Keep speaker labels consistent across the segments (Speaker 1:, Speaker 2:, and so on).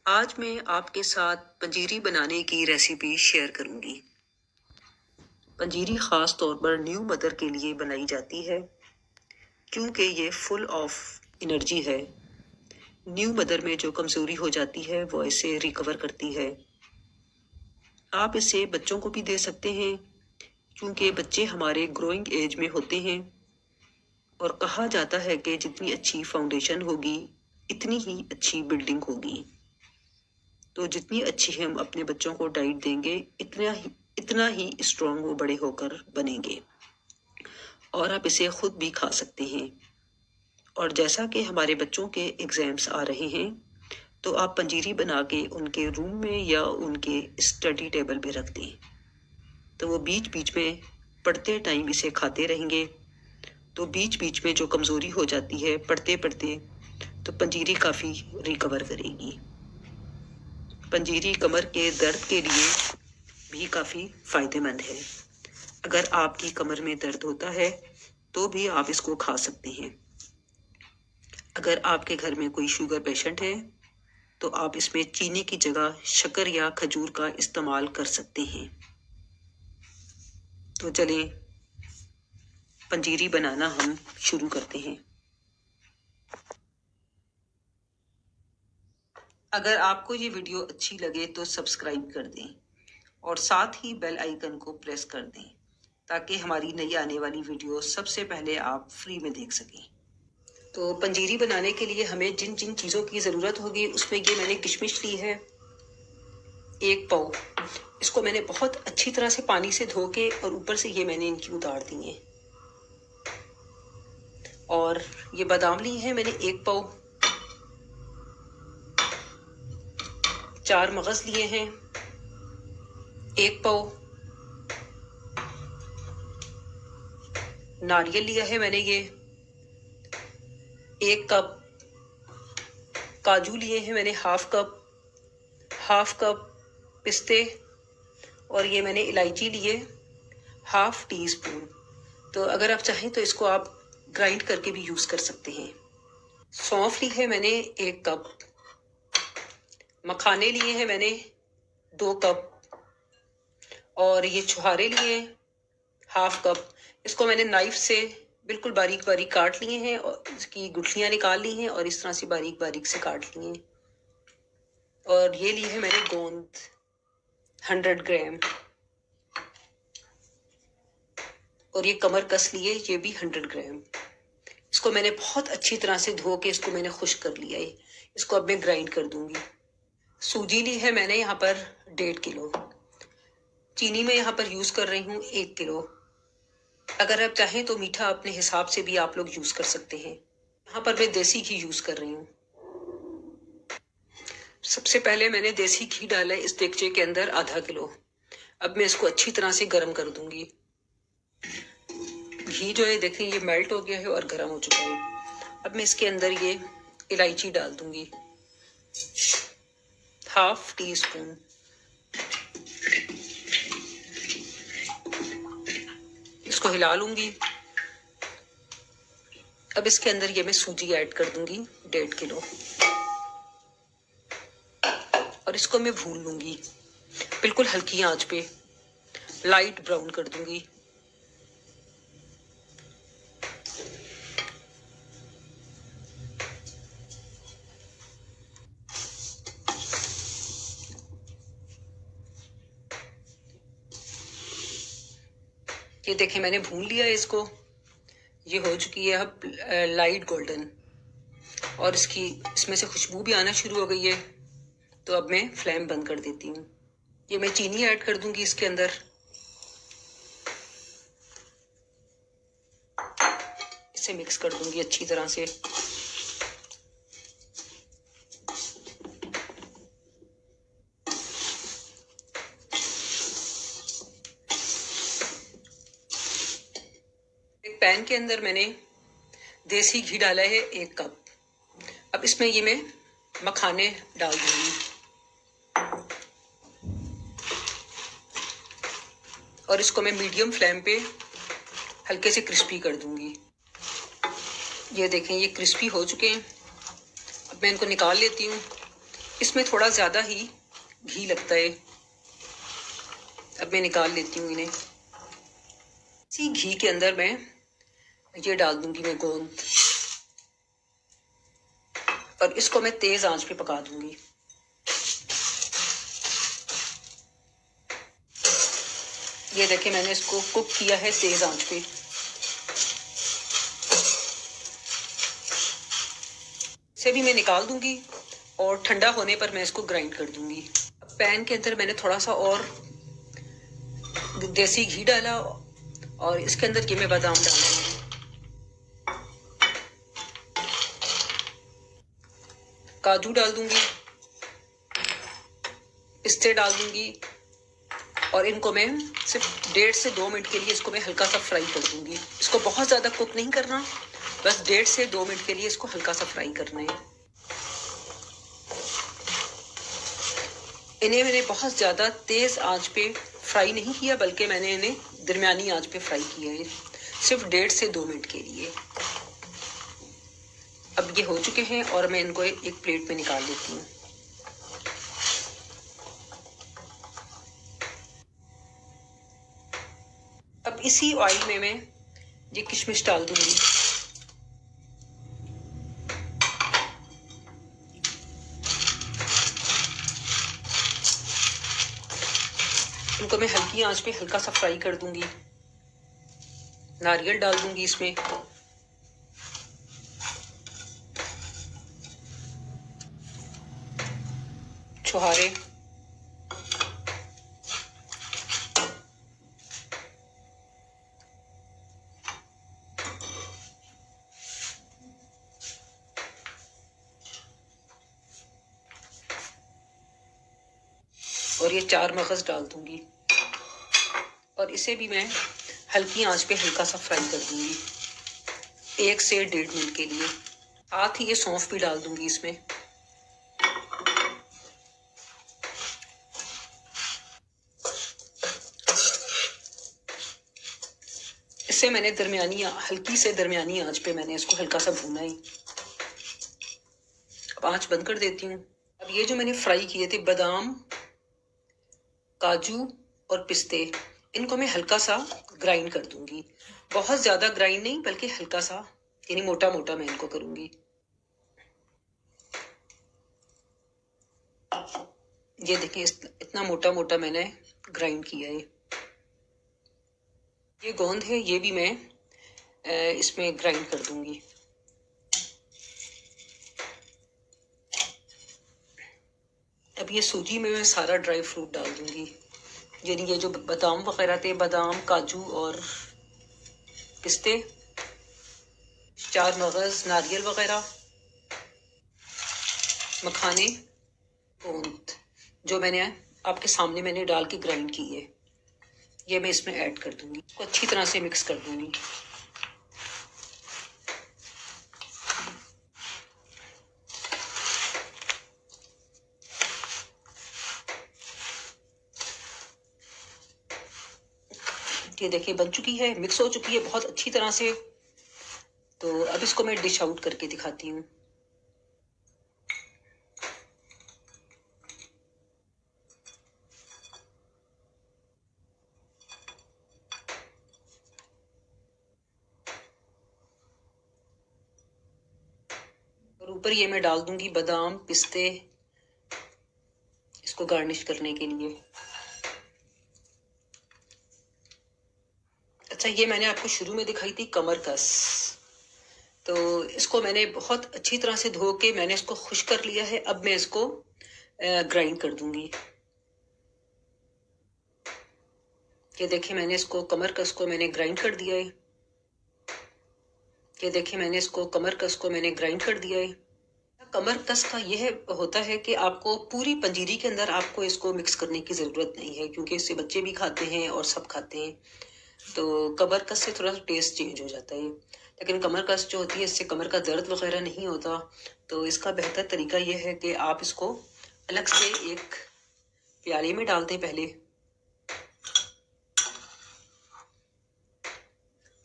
Speaker 1: आज मैं आपके साथ पंजीरी बनाने की रेसिपी शेयर करूंगी। पंजीरी ख़ास तौर पर न्यू मदर के लिए बनाई जाती है क्योंकि ये फुल ऑफ एनर्जी है। न्यू मदर में जो कमज़ोरी हो जाती है वो इसे रिकवर करती है। आप इसे बच्चों को भी दे सकते हैं क्योंकि बच्चे हमारे ग्रोइंग एज में होते हैं और कहा जाता है कि जितनी अच्छी फाउंडेशन होगी इतनी ही अच्छी बिल्डिंग होगी। तो जितनी अच्छी हम अपने बच्चों को डाइट देंगे इतना ही स्ट्रांग वो बड़े होकर बनेंगे। और आप इसे खुद भी खा सकते हैं। और जैसा कि हमारे बच्चों के एग्ज़ाम्स आ रहे हैं तो आप पंजीरी बना के उनके रूम में या उनके स्टडी टेबल पे रख दें, तो वो बीच बीच में पढ़ते टाइम इसे खाते रहेंगे। तो बीच बीच में जो कमज़ोरी हो जाती है पढ़ते पढ़ते, तो पंजीरी काफ़ी रिकवर करेगी। पंजीरी कमर के दर्द के लिए भी काफ़ी फ़ायदेमंद है। अगर आपकी कमर में दर्द होता है तो भी आप इसको खा सकते हैं। अगर आपके घर में कोई शुगर पेशेंट है तो आप इसमें चीनी की जगह शक्कर या खजूर का इस्तेमाल कर सकते हैं। तो चलें पंजीरी बनाना हम शुरू करते हैं। अगर आपको ये वीडियो अच्छी लगे तो सब्सक्राइब कर दें और साथ ही बेल आइकन को प्रेस कर दें ताकि हमारी नई आने वाली वीडियो सबसे पहले आप फ्री में देख सकें। तो पंजीरी बनाने के लिए हमें जिन जिन चीज़ों की ज़रूरत होगी उसमें ये मैंने किशमिश ली है 1 पाव। इसको मैंने बहुत अच्छी तरह से पानी से धो के और ऊपर से ये मैंने इनकी उतार दी है। और ये बादाम ली है मैंने 1 पाव। 4 मगज़ लिए हैं 1 पाव। नारियल लिया है मैंने ये 1 कप। काजू लिए हैं मैंने हाफ कप पिस्ते। और ये मैंने इलायची लिए हाफ टी स्पून। तो अगर आप चाहें तो इसको आप ग्राइंड करके भी यूज़ कर सकते हैं। सौंफ ली है मैंने 1 कप। मखाने लिए हैं मैंने 2 कप। और ये छुहारे लिए हाफ कप। इसको मैंने नाइफ से बिल्कुल बारीक बारीक काट लिए हैं और इसकी गुठलियाँ निकाल ली हैं और इस तरह से बारीक बारीक से काट लिए हैं। और ये ली है मैंने गोंद 100 ग्राम। और ये कमर कस लिए ये भी 100 ग्राम। इसको मैंने बहुत अच्छी तरह से धो के इसको मैंने खुश्क कर लिया है। इसको अब मैं ग्राइंड कर दूंगी। सूजी ली है मैंने यहाँ पर 1.5 किलो। चीनी में यहाँ पर यूज़ कर रही हूँ 1 किलो। अगर आप चाहें तो मीठा अपने हिसाब से भी आप लोग यूज़ कर सकते हैं। यहाँ पर मैं देसी घी यूज़ कर रही हूँ। सबसे पहले मैंने देसी घी डाला है इस देगचे के अंदर ½ किलो। अब मैं इसको अच्छी तरह से गर्म कर दूंगी। घी जो है देखें ये मेल्ट हो गया है और गर्म हो चुका है। अब मैं इसके अंदर ये इलायची डाल दूंगी हाफ टी स्पून। इसको हिला लूंगी। अब इसके अंदर ये मैं सूजी ऐड कर दूंगी 1.5 किलो और इसको मैं भून लूंगी बिल्कुल हल्की आंच पे। लाइट ब्राउन कर दूंगी। ये देखें मैंने भून लिया है इसको। ये हो चुकी है अब लाइट गोल्डन और इसमें से खुशबू भी आना शुरू हो गई है। तो अब मैं फ्लेम बंद कर देती हूँ। ये मैं चीनी ऐड कर दूंगी इसके अंदर। इसे मिक्स कर दूंगी अच्छी तरह से। एक पैन के अंदर मैंने देसी घी डाला है 1 कप। अब इसमें ये मैं मखाने डाल दूंगी और इसको मैं मीडियम फ्लेम पे हल्के से क्रिस्पी कर दूंगी। ये देखें ये क्रिस्पी हो चुके हैं। अब मैं इनको निकाल लेती हूँ इसमें थोड़ा ज़्यादा ही घी लगता है। अब मैं निकाल लेती हूँ इन्हें। इसी घी के अंदर मैं ये डाल दूंगी मैं गोंद, और इसको मैं तेज आंच पे पका दूंगी। ये देखिए मैंने इसको कुक किया है तेज आंच पे। इसे भी मैं निकाल दूंगी और ठंडा होने पर मैं इसको ग्राइंड कर दूंगी। अब पैन के अंदर मैंने थोड़ा सा और देसी घी डाला और इसके अंदर ये मैं बादाम डाल दूंगी, काजू डाल दूंगी, पिस्ते डाल दूंगी, और इनको मैं सिर्फ 1.5 से 2 मिनट के लिए इसको मैं हल्का सा फ्राई कर दूंगी। इसको बहुत ज़्यादा कुक नहीं करना, बस 1.5 से 2 मिनट के लिए इसको हल्का सा फ्राई करना है। इन्हें मैंने बहुत ज़्यादा तेज़ आंच पे फ्राई नहीं किया, बल्कि मैंने इन्हें दरमियानी आंच पे फ्राई किया है, सिर्फ 1.5 से 2 मिनट के लिए। अब ये हो चुके हैं और मैं इनको एक प्लेट में निकाल लेती हूँ। अब इसी ऑयल में मैं ये किशमिश डाल दूंगी। इनको मैं हल्की आंच पे हल्का सा फ्राई कर दूंगी। नारियल डाल दूंगी इसमें, छुहारे, और ये 4 मगज डाल दूंगी, और इसे भी मैं हल्की आंच पे हल्का सा फ्राई कर दूंगी 1 से 1.5 मिनट के लिए। साथ ही ये सौंफ भी डाल दूंगी इसमें। इसे मैंने हल्की से दरमियानी आंच पे मैंने इसको हल्का सा भूना है। अब आंच बंद कर देती हूँ। अब ये जो मैंने फ्राई किए थे बादाम, काजू और पिस्ते, इनको मैं हल्का सा ग्राइंड कर दूंगी। बहुत ज्यादा ग्राइंड नहीं, बल्कि हल्का सा, यानी मोटा मोटा मैं इनको करूंगी। ये देखिए इतना मोटा मोटा मैंने ग्राइंड किया है। ये गोंद है, ये भी मैं इसमें ग्राइंड कर दूंगी। अब ये सूजी में मैं सारा ड्राई फ्रूट डाल दूंगी, यानी ये जो बादाम वगैरह थे, बादाम, काजू और पिस्ते, 4 मगज, नारियल वगैरह, मखाने, गोंद, जो मैंने आपके सामने मैंने डाल के ग्राइंड की है, ये मैं इसमें ऐड कर दूंगी। इसको अच्छी तरह से मिक्स कर दूंगी। ये देखिए बन चुकी है, मिक्स हो चुकी है बहुत अच्छी तरह से। तो अब इसको मैं डिश आउट करके दिखाती हूँ। और ऊपर ये मैं डाल दूंगी बादाम, पिस्ते, इसको गार्निश करने के लिए। अच्छा, ये मैंने आपको शुरू में दिखाई थी कमरकस, तो इसको मैंने बहुत अच्छी तरह से धो के मैंने इसको खुश कर लिया है। अब मैं इसको ग्राइंड कर दूंगी। ये देखिए मैंने इसको कमरकस को मैंने ग्राइंड कर दिया है। ये देखिए मैंने इसको कमरकस को मैंने ग्राइंड कर दिया है। कमरकस का यह होता है कि आपको पूरी पंजीरी के अंदर आपको इसको मिक्स करने की ज़रूरत नहीं है, क्योंकि इससे बच्चे भी खाते हैं और सब खाते हैं। तो कमरकस से थोड़ा सा टेस्ट चेंज हो जाता है, लेकिन कमरकस जो होती है इससे कमर का दर्द वगैरह नहीं होता। तो इसका बेहतर तरीका यह है कि आप इसको अलग से एक प्याले में डाल दें पहले,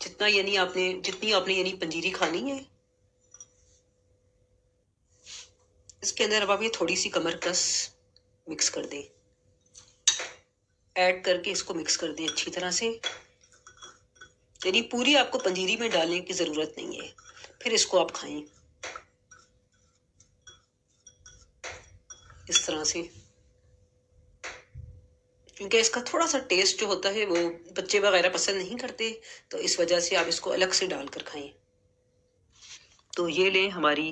Speaker 1: जितनी आपने यानी पंजीरी खानी है इसके अंदर अब आप ये थोड़ी सी कमरकस मिक्स कर दें, ऐड करके इसको मिक्स कर दें अच्छी तरह से। यानी पूरी आपको पंजीरी में डालने की ज़रूरत नहीं है, फिर इसको आप खाएं इस तरह से, क्योंकि इसका थोड़ा सा टेस्ट जो होता है वो बच्चे वगैरह पसंद नहीं करते, तो इस वजह से आप इसको अलग से डालकर खाएं। तो ये लें, हमारी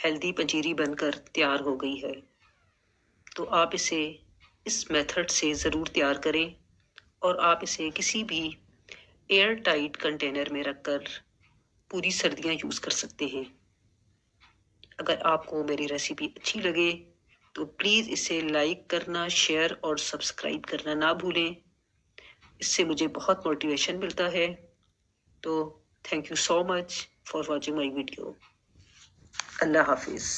Speaker 1: हेल्दी पंजीरी बनकर तैयार हो गई है। तो आप इसे इस मेथड से ज़रूर तैयार करें और आप इसे किसी भी एयर टाइट कंटेनर में रखकर पूरी सर्दियां यूज़ कर सकते हैं। अगर आपको मेरी रेसिपी अच्छी लगे तो प्लीज़ इसे लाइक करना, शेयर और सब्सक्राइब करना ना भूलें। इससे मुझे बहुत मोटिवेशन मिलता है। तो thank you so much for watching my video. अल्लाह हाफिज़।